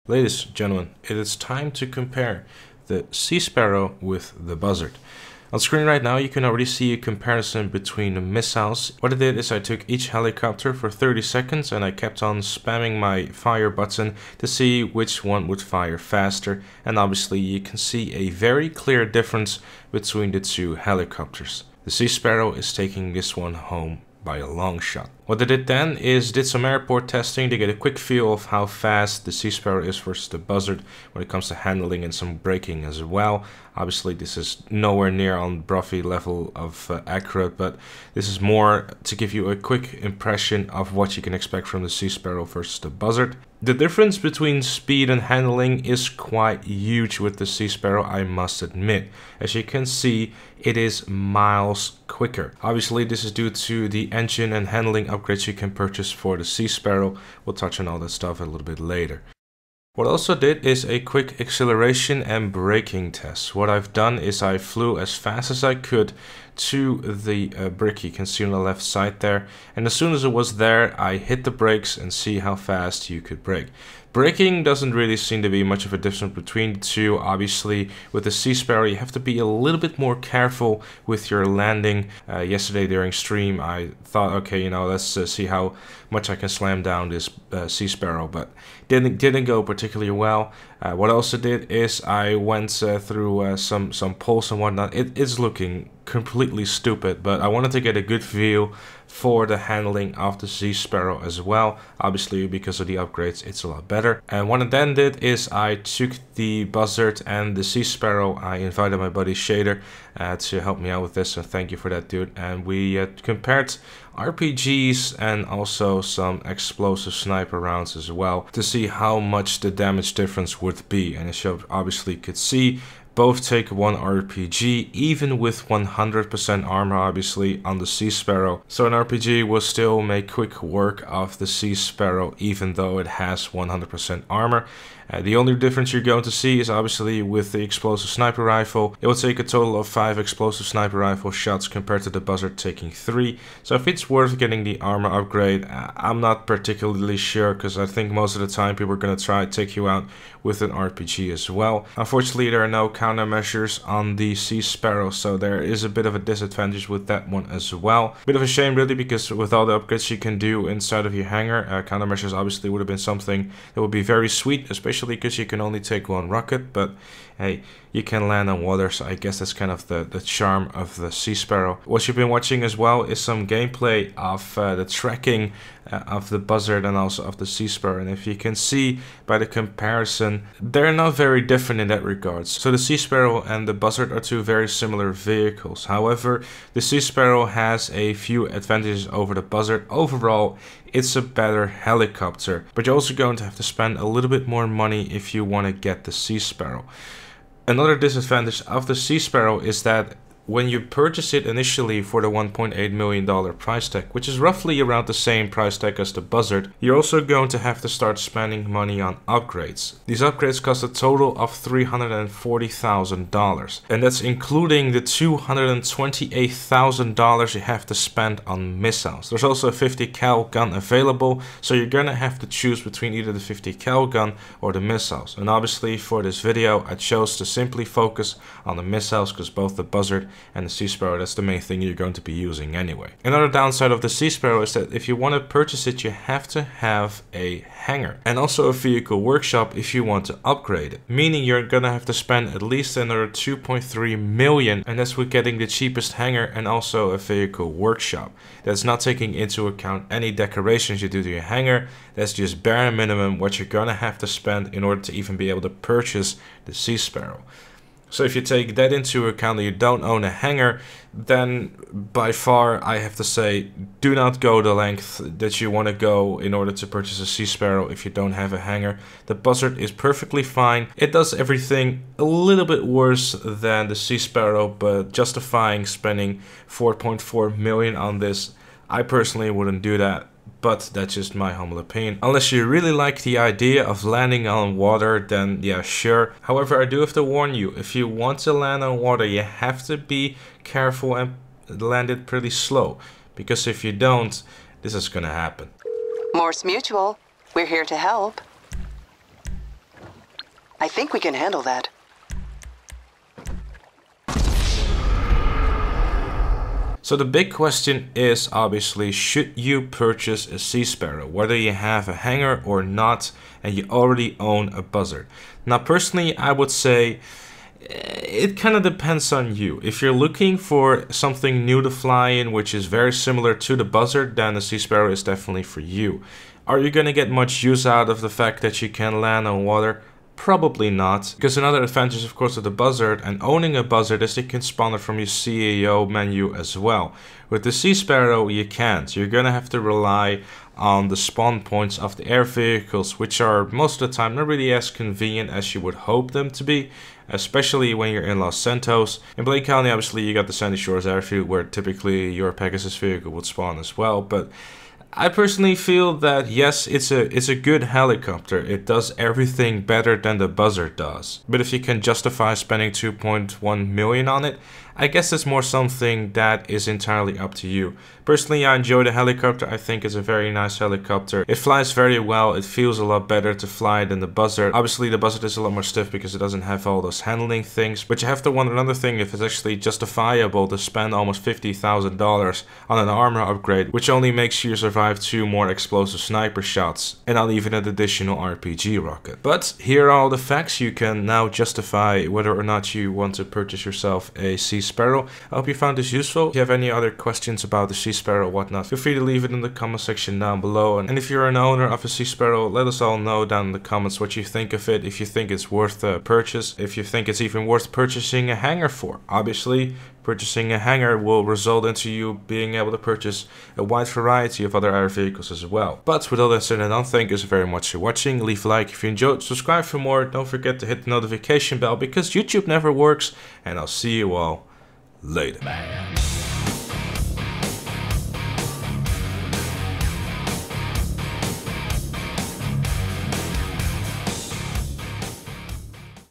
Ladies and gentlemen, it is time to compare the Sea Sparrow with the Buzzard. On screen right now you can already see a comparison between the missiles. What I did is I took each helicopter for 30 seconds and I kept on spamming my fire button to see which one would fire faster, and obviously you can see a very clear difference between the two helicopters. The Sea Sparrow is taking this one home by a long shot. What I did then is did some airport testing to get a quick feel of how fast the Sea Sparrow is versus the Buzzard when it comes to handling and some braking as well. Obviously this is nowhere near on Brophy level of accurate, but this is more to give you a quick impression of what you can expect from the Sea Sparrow versus the Buzzard. The difference between speed and handling is quite huge with the Sea Sparrow, I must admit. As you can see, it is miles quicker. Obviously this is due to the engine and handling upgrades you can purchase for the Sea Sparrow. We'll touch on all that stuff a little bit later. What I also did is a quick acceleration and braking test. What I've done is I flew as fast as I could to the brick you can see on the left side there, and as soon as it was there I hit the brakes and see how fast you could brake. Braking doesn't really seem to be much of a difference between the two. Obviously with the Sea Sparrow you have to be a little bit more careful with your landing. Yesterday during stream I thought, okay, you know, let's see how much I can slam down this Sea Sparrow, but didn't go particularly well. What I also did is I went through some poles and whatnot. It is looking completely stupid, but I wanted to get a good feel for the handling of the Sea Sparrow as well. Obviously because of the upgrades it's a lot better. And what I then did is I took the Buzzard and the Sea Sparrow. I invited my buddy Shader to help me out with this, so thank you for that, dude. And we compared RPGs and also some explosive sniper rounds as well to see how much the damage difference would be. And as you obviously could see, both take one RPG, even with 100% armor obviously on the Sea Sparrow. So an RPG will still make quick work of the Sea Sparrow even though it has 100% armor. The only difference you're going to see is obviously with the explosive sniper rifle. It will take a total of 5 explosive sniper rifle shots compared to the Buzzard taking 3. So if it's worth getting the armor upgrade, I'm not particularly sure, because I think most of the time people are going to try to take you out with an RPG as well. Unfortunately there are no countermeasures on the Sea Sparrow, so there is a bit of a disadvantage with that one as well. Bit of a shame really, because with all the upgrades you can do inside of your hangar, countermeasures obviously would have been something that would be very sweet, especially because you can only take one rocket, but hey, you can land on water, so I guess that's kind of the charm of the Sea Sparrow. What you've been watching as well is some gameplay of the tracking of the Buzzard and also of the Sea Sparrow, and if you can see by the comparison, they're not very different in that regards. So the Sea Sparrow and the Buzzard are two very similar vehicles. However, the Sea Sparrow has a few advantages over the Buzzard. Overall, it's a better helicopter, but you're also going to have to spend a little bit more money if you want to get the Sea Sparrow. Another disadvantage of the Sea Sparrow is that when you purchase it initially for the $1.8 million price tag, which is roughly around the same price tag as the Buzzard, you're also going to have to start spending money on upgrades. These upgrades cost a total of $340,000, and that's including the $228,000 you have to spend on missiles. There's also a 50 cal gun available, so you're gonna have to choose between either the 50 cal gun or the missiles. And obviously for this video I chose to simply focus on the missiles, because both the Buzzard and the Sea Sparrow, that's the main thing you're going to be using anyway. Another downside of the Sea Sparrow is that if you want to purchase it, you have to have a hangar and also a vehicle workshop if you want to upgrade it, meaning you're gonna have to spend at least another 2.3 million, and that's with getting the cheapest hangar and also a vehicle workshop. That's not taking into account any decorations you do to your hangar. That's just bare minimum what you're gonna have to spend in order to even be able to purchase the Sea Sparrow. So if you take that into account and you don't own a hangar, then by far I have to say, do not go the length that you want to go in order to purchase a Sea Sparrow if you don't have a hangar. The Buzzard is perfectly fine. It does everything a little bit worse than the Sea Sparrow, but justifying spending 4.4 million on this, I personally wouldn't do that. But that's just my humble opinion. Unless you really like the idea of landing on water, then yeah, sure. However, I do have to warn you, if you want to land on water, you have to be careful and land it pretty slow. Because if you don't, this is gonna happen. Morse Mutual, we're here to help. I think we can handle that. So the big question is obviously, should you purchase a Sea Sparrow, whether you have a hanger or not, and you already own a Buzzard? Now personally, I would say it kind of depends on you. If you're looking for something new to fly in, which is very similar to the Buzzard, then the Sea Sparrow is definitely for you. Are you going to get much use out of the fact that you can land on water? Probably not, because another advantage of course of the Buzzard and owning a Buzzard is it can spawn it from your CEO menu as well. With the Sea Sparrow you can't. You're gonna have to rely on the spawn points of the air vehicles, which are most of the time not really as convenient as you would hope them to be, especially when you're in Los Santos. In Blaine County obviously you got the Sandy Shores airfield where typically your Pegasus vehicle would spawn as well, but I personally feel that yes, it's a good helicopter. It does everything better than the Buzzard does. But if you can justify spending 2.1 million on it, I guess it's more something that is entirely up to you. Personally, I enjoy the helicopter. I think it's a very nice helicopter. It flies very well. It feels a lot better to fly than the Buzzard. Obviously, the Buzzard is a lot more stiff because it doesn't have all those handling things. But you have to wonder another thing, if it's actually justifiable to spend almost $50,000 on an armor upgrade, which only makes you survive 2 more explosive sniper shots and not even an additional RPG rocket. But here are all the facts. You can now justify whether or not you want to purchase yourself a Sea Sparrow. I hope you found this useful. If you have any other questions about the Sea Sparrow or whatnot, feel free to leave it in the comment section down below. And if you're an owner of a Sea Sparrow, let us all know down in the comments what you think of it, if you think it's worth a purchase, if you think it's even worth purchasing a hanger for. Obviously, purchasing a hanger will result into you being able to purchase a wide variety of other air vehicles as well. But with all that said and done, thank you so very much for watching. Leave a like if you enjoyed, subscribe for more, don't forget to hit the notification bell because YouTube never works, and I'll see you all later.